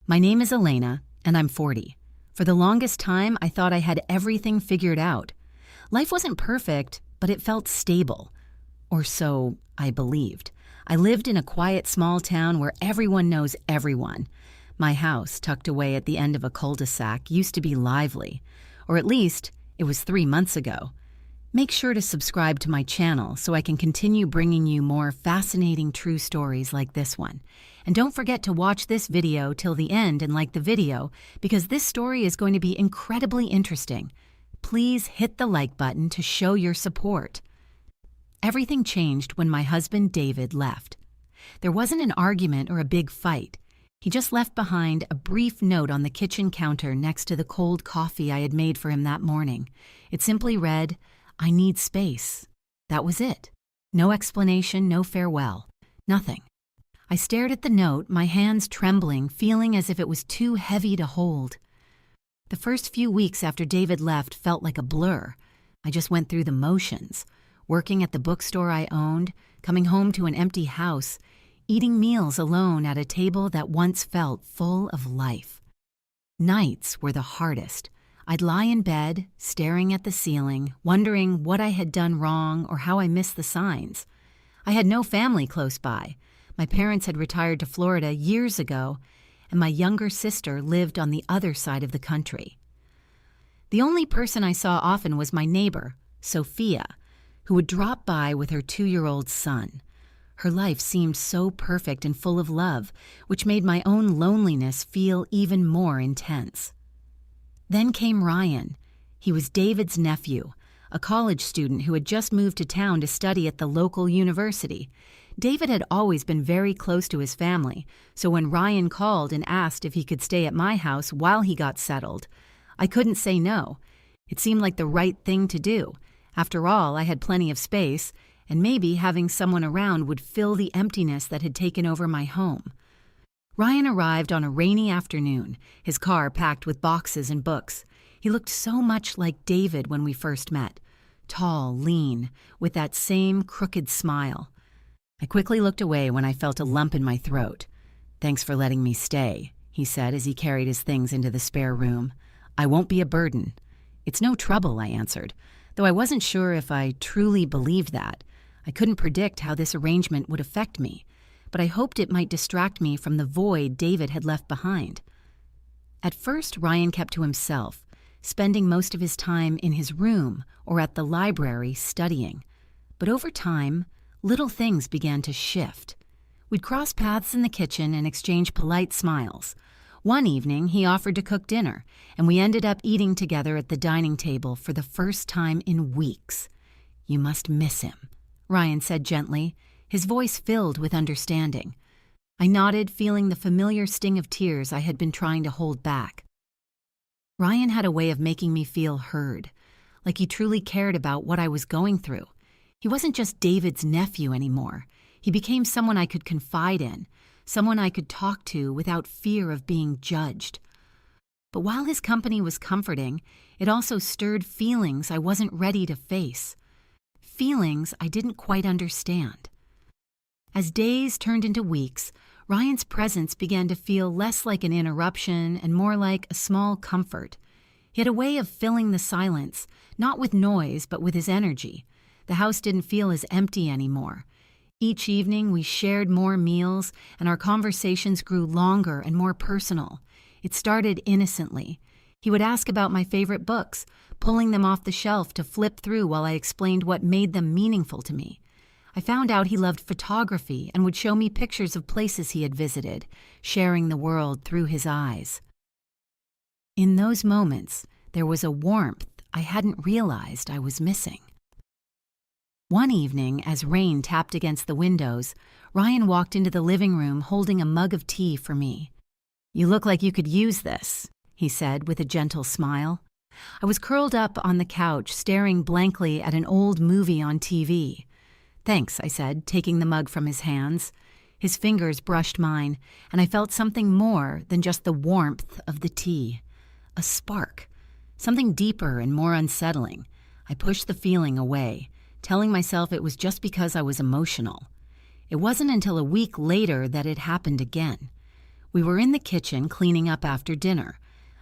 My name is Elena, and I'm 40. For the longest time, I thought I had everything figured out. Life wasn't perfect, but it felt stable. Or so I believed. I lived in a quiet small town where everyone knows everyone. My house, tucked away at the end of a cul-de-sac, used to be lively. Or at least, it was 3 months ago. Make sure to subscribe to my channel so I can continue bringing you more fascinating true stories like this one. And don't forget to watch this video till the end and like the video, because this story is going to be incredibly interesting. Please hit the like button to show your support. Everything changed when my husband David left. There wasn't an argument or a big fight. He just left behind a brief note on the kitchen counter next to the cold coffee I had made for him that morning. It simply read, "I need space." That was it. No explanation, no farewell. Nothing. I stared at the note, my hands trembling, feeling as if it was too heavy to hold. The first few weeks after David left felt like a blur. I just went through the motions, working at the bookstore I owned, coming home to an empty house, eating meals alone at a table that once felt full of life. Nights were the hardest. I'd lie in bed, staring at the ceiling, wondering what I had done wrong or how I missed the signs. I had no family close by. My parents had retired to Florida years ago, and my younger sister lived on the other side of the country. The only person I saw often was my neighbor, Sophia, who would drop by with her 2-year-old son. Her life seemed so perfect and full of love, which made my own loneliness feel even more intense. Then came Ryan. He was David's nephew, a college student who had just moved to town to study at the local university. David had always been very close to his family, so when Ryan called and asked if he could stay at my house while he got settled, I couldn't say no. It seemed like the right thing to do. After all, I had plenty of space, and maybe having someone around would fill the emptiness that had taken over my home. Ryan arrived on a rainy afternoon, his car packed with boxes and books. He looked so much like David when we first met, tall, lean, with that same crooked smile. I quickly looked away when I felt a lump in my throat. "Thanks for letting me stay," he said as he carried his things into the spare room. "I won't be a burden." "It's no trouble," I answered, though I wasn't sure if I truly believed that. I couldn't predict how this arrangement would affect me, but I hoped it might distract me from the void David had left behind. At first, Ryan kept to himself, spending most of his time in his room or at the library studying. But over time, little things began to shift. We'd cross paths in the kitchen and exchange polite smiles. One evening, he offered to cook dinner, and we ended up eating together at the dining table for the first time in weeks. "You must miss him," Ryan said gently, his voice filled with understanding. I nodded, feeling the familiar sting of tears I had been trying to hold back. Ryan had a way of making me feel heard, like he truly cared about what I was going through. He wasn't just David's nephew anymore. He became someone I could confide in, someone I could talk to without fear of being judged. But while his company was comforting, it also stirred feelings I wasn't ready to face. Feelings I didn't quite understand. As days turned into weeks, Ryan's presence began to feel less like an interruption and more like a small comfort. He had a way of filling the silence, not with noise, but with his energy. The house didn't feel as empty anymore. Each evening, we shared more meals, and our conversations grew longer and more personal. It started innocently. He would ask about my favorite books, pulling them off the shelf to flip through while I explained what made them meaningful to me. I found out he loved photography and would show me pictures of places he had visited, sharing the world through his eyes. In those moments, there was a warmth I hadn't realized I was missing. One evening, as rain tapped against the windows, Ryan walked into the living room holding a mug of tea for me. "You look like you could use this," he said with a gentle smile. I was curled up on the couch, staring blankly at an old movie on TV. "Thanks," I said, taking the mug from his hands. His fingers brushed mine, and I felt something more than just the warmth of the tea. A spark. Something deeper and more unsettling. I pushed the feeling away, telling myself it was just because I was emotional. It wasn't until a week later that it happened again. We were in the kitchen cleaning up after dinner.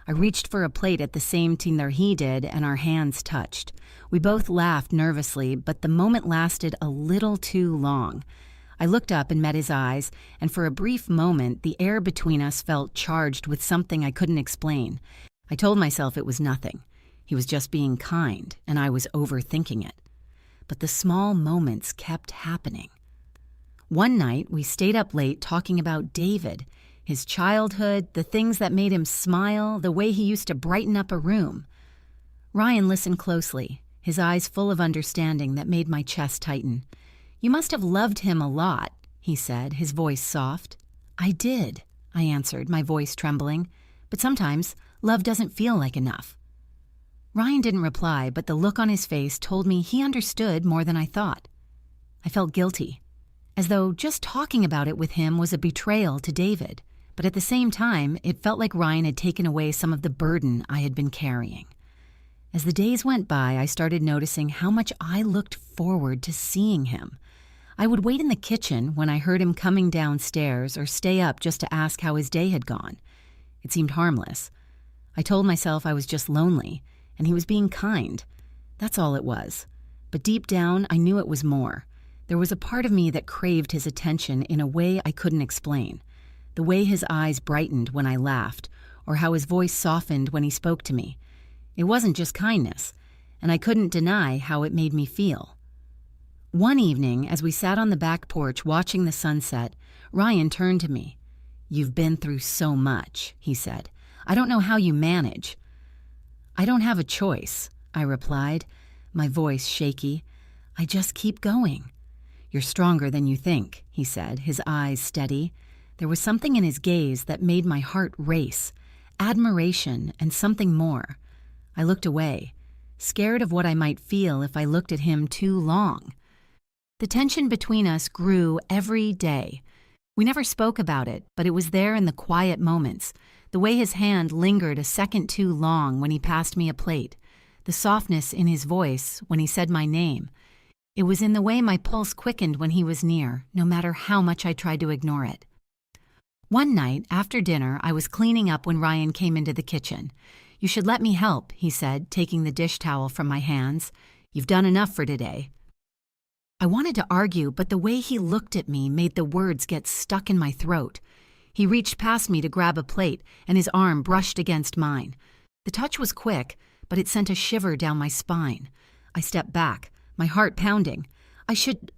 I reached for a plate at the same time that he did, and our hands touched. We both laughed nervously, but the moment lasted a little too long. I looked up and met his eyes, and for a brief moment, the air between us felt charged with something I couldn't explain. I told myself it was nothing. He was just being kind, and I was overthinking it. But the small moments kept happening. One night, we stayed up late talking about David, his childhood, the things that made him smile, the way he used to brighten up a room. Ryan listened closely, his eyes full of understanding that made my chest tighten. "You must have loved him a lot," he said, his voice soft. "I did," I answered, my voice trembling. "But sometimes love doesn't feel like enough." Ryan didn't reply, but the look on his face told me he understood more than I thought. I felt guilty, as though just talking about it with him was a betrayal to David. But at the same time, it felt like Ryan had taken away some of the burden I had been carrying. As the days went by, I started noticing how much I looked forward to seeing him. I would wait in the kitchen when I heard him coming downstairs or stay up just to ask how his day had gone. It seemed harmless. I told myself I was just lonely, and he was being kind. That's all it was. But deep down, I knew it was more. There was a part of me that craved his attention in a way I couldn't explain. The way his eyes brightened when I laughed, or how his voice softened when he spoke to me. It wasn't just kindness, and I couldn't deny how it made me feel. One evening, as we sat on the back porch watching the sunset, Ryan turned to me. "You've been through so much," he said. "I don't know how you manage." "I don't have a choice," I replied, my voice shaky. "I just keep going." "You're stronger than you think," he said, his eyes steady. There was something in his gaze that made my heart race, admiration and something more. I looked away, scared of what I might feel if I looked at him too long. The tension between us grew every day. We never spoke about it, but it was there in the quiet moments, the way his hand lingered a second too long when he passed me a plate, the softness in his voice when he said my name. It was in the way my pulse quickened when he was near, no matter how much I tried to ignore it. One night, after dinner, I was cleaning up when Ryan came into the kitchen. "You should let me help," he said, taking the dish towel from my hands. "You've done enough for today." I wanted to argue, but the way he looked at me made the words get stuck in my throat. He reached past me to grab a plate, and his arm brushed against mine. The touch was quick, but it sent a shiver down my spine. I stepped back, my heart pounding. I should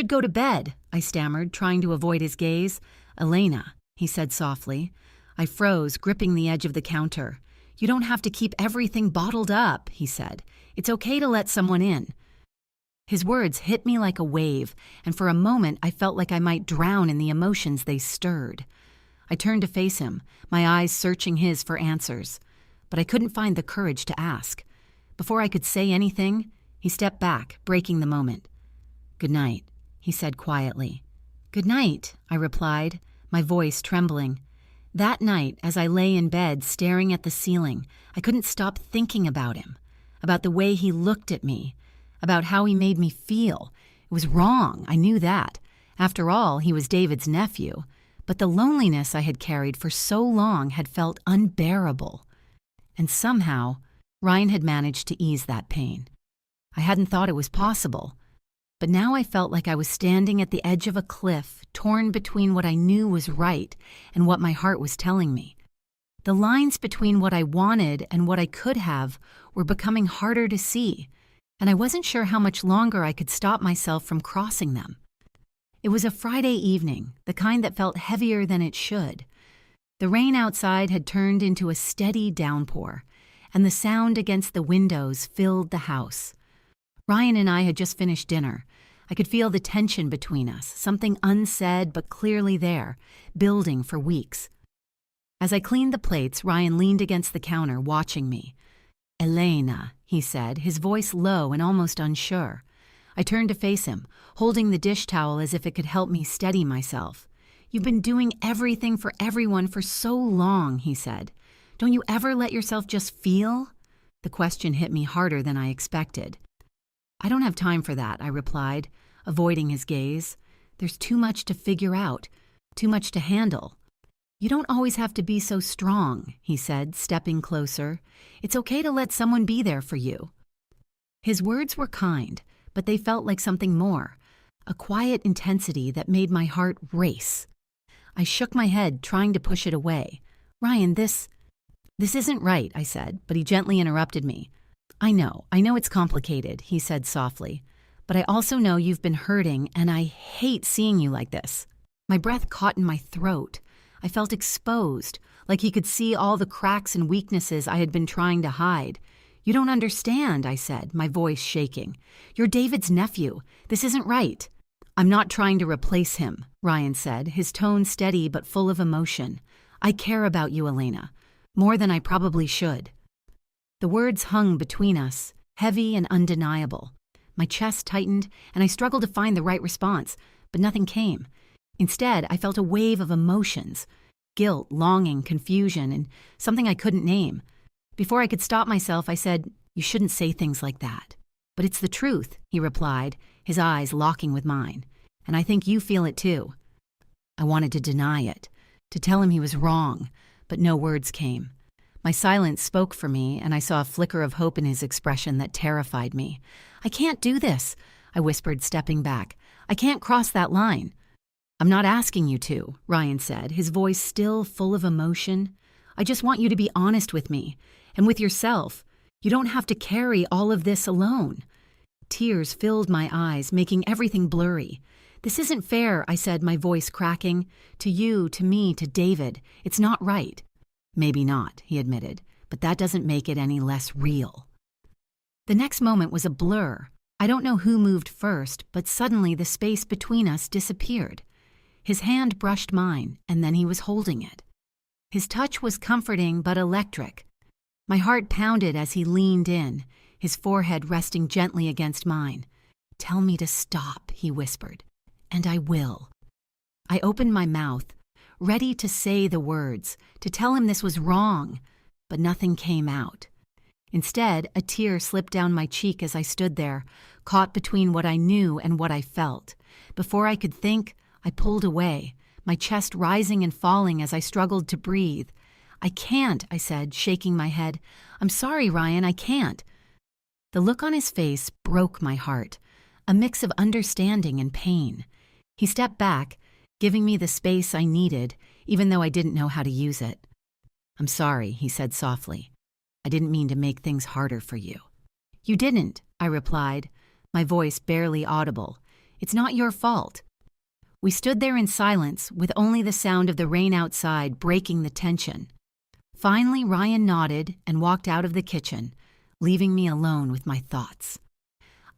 go to bed," I stammered, trying to avoid his gaze. "Elena," he said softly. I froze, gripping the edge of the counter. "You don't have to keep everything bottled up," he said. "It's okay to let someone in." His words hit me like a wave, and for a moment I felt like I might drown in the emotions they stirred. I turned to face him, my eyes searching his for answers. But I couldn't find the courage to ask. Before I could say anything, he stepped back, breaking the moment. "Good night," he said quietly. "Good night," I replied, my voice trembling. That night, as I lay in bed staring at the ceiling, I couldn't stop thinking about him, about the way he looked at me, about how he made me feel. It was wrong, I knew that. After all, he was David's nephew. But the loneliness I had carried for so long had felt unbearable. And somehow, Ryan had managed to ease that pain. I hadn't thought it was possible. But now I felt like I was standing at the edge of a cliff, torn between what I knew was right and what my heart was telling me. The lines between what I wanted and what I could have were becoming harder to see, and I wasn't sure how much longer I could stop myself from crossing them. It was a Friday evening, the kind that felt heavier than it should. The rain outside had turned into a steady downpour, and the sound against the windows filled the house. Ryan and I had just finished dinner. I could feel the tension between us, something unsaid but clearly there, building for weeks. As I cleaned the plates, Ryan leaned against the counter, watching me. "Elena," he said, his voice low and almost unsure. I turned to face him, holding the dish towel as if it could help me steady myself. "You've been doing everything for everyone for so long," he said. "Don't you ever let yourself just feel?" The question hit me harder than I expected. "I don't have time for that," I replied, avoiding his gaze. "There's too much to figure out, too much to handle." "You don't always have to be so strong," he said, stepping closer. "It's okay to let someone be there for you." His words were kind, but they felt like something more, a quiet intensity that made my heart race. I shook my head, trying to push it away. "Ryan, this isn't right," I said, but he gently interrupted me. I know it's complicated," he said softly, "but I also know you've been hurting, and I hate seeing you like this." My breath caught in my throat. I felt exposed, like he could see all the cracks and weaknesses I had been trying to hide. "You don't understand," I said, my voice shaking. "You're David's nephew. This isn't right." "I'm not trying to replace him," Ryan said, his tone steady but full of emotion. "I care about you, Elena, more than I probably should." The words hung between us, heavy and undeniable. My chest tightened, and I struggled to find the right response, but nothing came. Instead, I felt a wave of emotions: guilt, longing, confusion, and something I couldn't name. Before I could stop myself, I said, "You shouldn't say things like that." "But it's the truth," he replied, his eyes locking with mine. "And I think you feel it too." I wanted to deny it, to tell him he was wrong, but no words came. My silence spoke for me, and I saw a flicker of hope in his expression that terrified me. "I can't do this," I whispered, stepping back. "I can't cross that line." "I'm not asking you to," Ryan said, his voice still full of emotion. "I just want you to be honest with me, and with yourself. You don't have to carry all of this alone." Tears filled my eyes, making everything blurry. "This isn't fair," I said, my voice cracking. "To you, to me, to David. It's not right." "Maybe not," he admitted, "but that doesn't make it any less real." The next moment was a blur. I don't know who moved first, but suddenly the space between us disappeared. His hand brushed mine, and then he was holding it. His touch was comforting but electric. My heart pounded as he leaned in, his forehead resting gently against mine. "Tell me to stop," he whispered, "and I will." I opened my mouth, ready to say the words, to tell him this was wrong, but nothing came out. Instead, a tear slipped down my cheek as I stood there, caught between what I knew and what I felt. Before I could think, I pulled away, my chest rising and falling as I struggled to breathe. "I can't," I said, shaking my head. "I'm sorry, Ryan, I can't." The look on his face broke my heart, a mix of understanding and pain. He stepped back, giving me the space I needed, even though I didn't know how to use it. "I'm sorry," he said softly. "I didn't mean to make things harder for you." "You didn't," I replied, my voice barely audible. "It's not your fault." We stood there in silence, with only the sound of the rain outside breaking the tension. Finally, Ryan nodded and walked out of the kitchen, leaving me alone with my thoughts.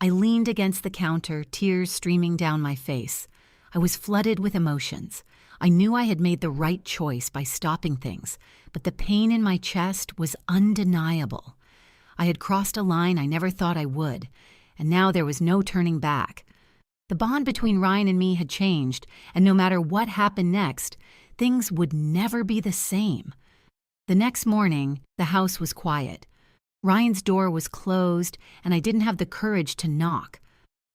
I leaned against the counter, tears streaming down my face. I was flooded with emotions. I knew I had made the right choice by stopping things, but the pain in my chest was undeniable. I had crossed a line I never thought I would, and now there was no turning back. The bond between Ryan and me had changed, and no matter what happened next, things would never be the same. The next morning, the house was quiet. Ryan's door was closed, and I didn't have the courage to knock.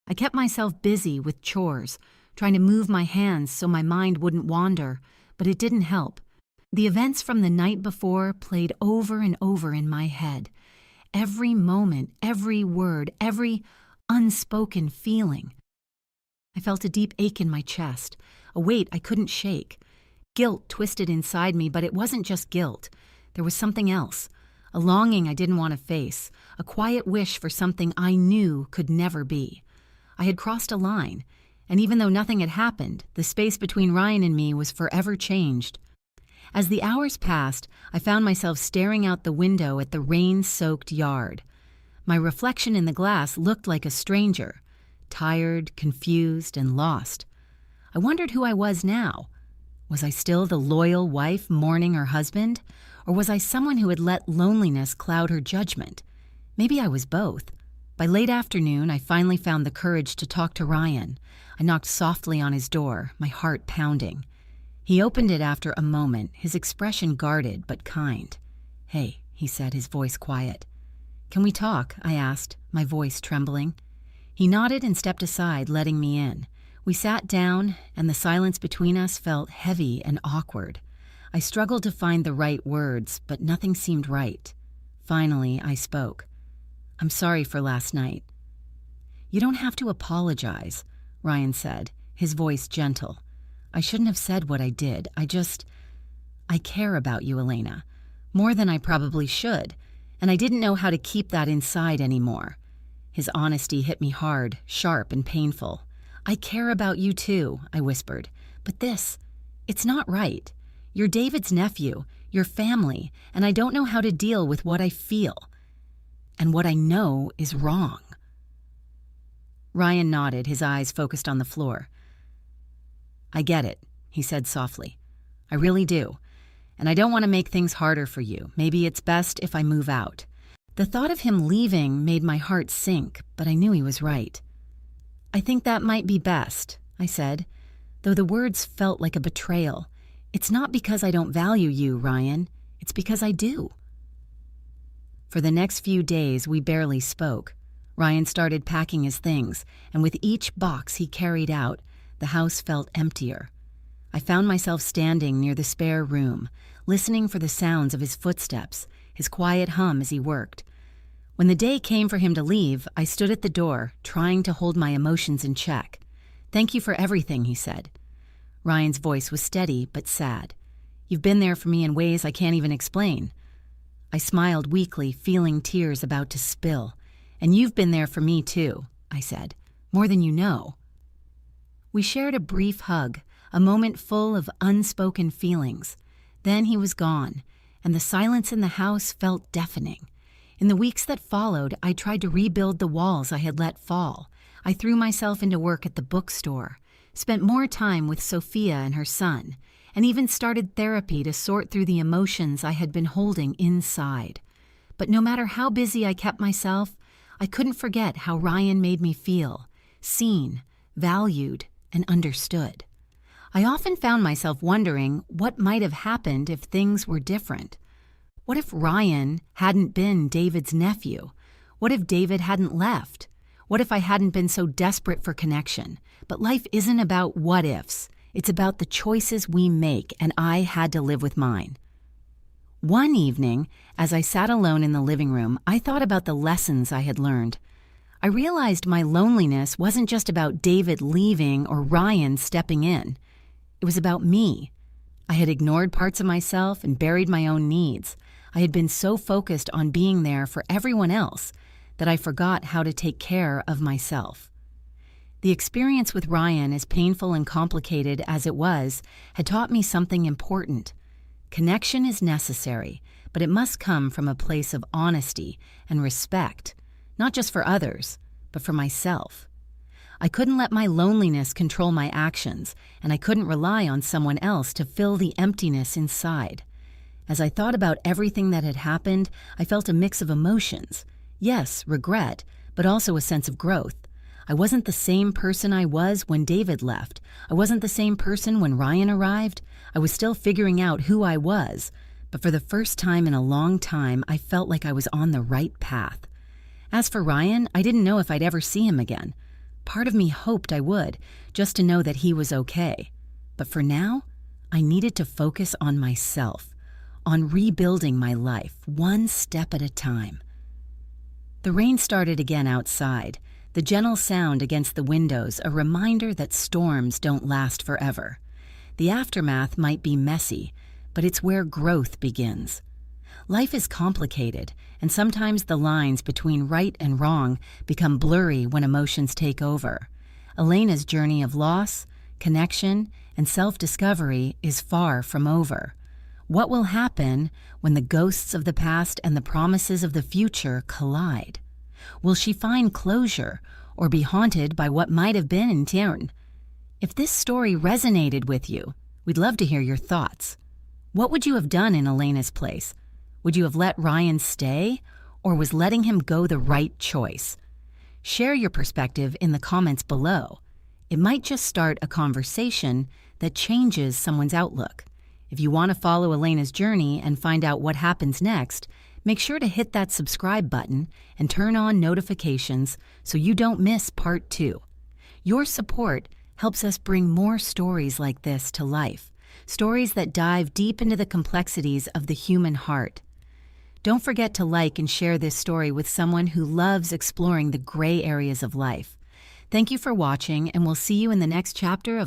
I kept myself busy with chores, trying to move my hands so my mind wouldn't wander, but it didn't help. The events from the night before played over and over in my head. Every moment, every word, every unspoken feeling. I felt a deep ache in my chest, a weight I couldn't shake. Guilt twisted inside me, but it wasn't just guilt. There was something else, a longing I didn't want to face, a quiet wish for something I knew could never be. I had crossed a line, and even though nothing had happened, the space between Ryan and me was forever changed. As the hours passed, I found myself staring out the window at the rain-soaked yard. My reflection in the glass looked like a stranger, tired, confused, and lost. I wondered who I was now. Was I still the loyal wife mourning her husband, or was I someone who had let loneliness cloud her judgment? Maybe I was both. By late afternoon, I finally found the courage to talk to Ryan. I knocked softly on his door, my heart pounding. He opened it after a moment, his expression guarded but kind. "Hey," he said, his voice quiet. "Can we talk?" I asked, my voice trembling. He nodded and stepped aside, letting me in. We sat down, and the silence between us felt heavy and awkward. I struggled to find the right words, but nothing seemed right. Finally, I spoke. "I'm sorry for last night." "You don't have to apologize," Ryan said, his voice gentle. "I shouldn't have said what I did. I care about you, Elena, more than I probably should, and I didn't know how to keep that inside anymore." His honesty hit me hard, sharp, and painful. "I care about you too," I whispered, "but it's not right. You're David's nephew, your family, and I don't know how to deal with what I feel. And what I know is wrong." Ryan nodded, his eyes focused on the floor. "I get it," he said softly. "I really do. And I don't want to make things harder for you. Maybe it's best if I move out." The thought of him leaving made my heart sink, but I knew he was right. "I think that might be best," I said, though the words felt like a betrayal. "It's not because I don't value you, Ryan. It's because I do." For the next few days, we barely spoke. Ryan started packing his things, and with each box he carried out, the house felt emptier. I found myself standing near the spare room, listening for the sounds of his footsteps, his quiet hum as he worked. When the day came for him to leave, I stood at the door, trying to hold my emotions in check. "Thank you for everything," he said. Ryan's voice was steady but sad. "You've been there for me in ways I can't even explain." I smiled weakly, feeling tears about to spill. "And you've been there for me too," I said, "more than you know." We shared a brief hug, a moment full of unspoken feelings. Then he was gone, and the silence in the house felt deafening. In the weeks that followed, I tried to rebuild the walls I had let fall. I threw myself into work at the bookstore, spent more time with Sophia and her son, and even started therapy to sort through the emotions I had been holding inside. But no matter how busy I kept myself, I couldn't forget how Ryan made me feel, seen, valued, and understood. I often found myself wondering what might have happened if things were different. What if Ryan hadn't been David's nephew? What if David hadn't left? What if I hadn't been so desperate for connection? But life isn't about what ifs. It's about the choices we make, and I had to live with mine. One evening, as I sat alone in the living room, I thought about the lessons I had learned. I realized my loneliness wasn't just about David leaving or Ryan stepping in. It was about me. I had ignored parts of myself and buried my own needs. I had been so focused on being there for everyone else that I forgot how to take care of myself. The experience with Ryan, as painful and complicated as it was, had taught me something important. Connection is necessary, but it must come from a place of honesty and respect, not just for others, but for myself. I couldn't let my loneliness control my actions, and I couldn't rely on someone else to fill the emptiness inside. As I thought about everything that had happened, I felt a mix of emotions. Yes, regret, but also a sense of growth. I wasn't the same person I was when David left. I wasn't the same person when Ryan arrived. I was still figuring out who I was, but for the first time in a long time, I felt like I was on the right path. As for Ryan, I didn't know if I'd ever see him again. Part of me hoped I would, just to know that he was okay. But for now, I needed to focus on myself, on rebuilding my life, one step at a time. The rain started again outside, the gentle sound against the windows a reminder that storms don't last forever. The aftermath might be messy, but it's where growth begins. Life is complicated, and sometimes the lines between right and wrong become blurry when emotions take over. Elena's journey of loss, connection, and self-discovery is far from over. What will happen when the ghosts of the past and the promises of the future collide? Will she find closure or be haunted by what might have been in turn? If this story resonated with you, we'd love to hear your thoughts. What would you have done in Elena's place? Would you have let Ryan stay, or was letting him go the right choice? Share your perspective in the comments below. It might just start a conversation that changes someone's outlook. If you want to follow Elena's journey and find out what happens next, make sure to hit that subscribe button and turn on notifications so you don't miss part 2. Your support helps us bring more stories like this to life. stories that dive deep into the complexities of the human heart. Don't forget to like and share this story with someone who loves exploring the gray areas of life. Thank you for watching, and we'll see you in the next chapter of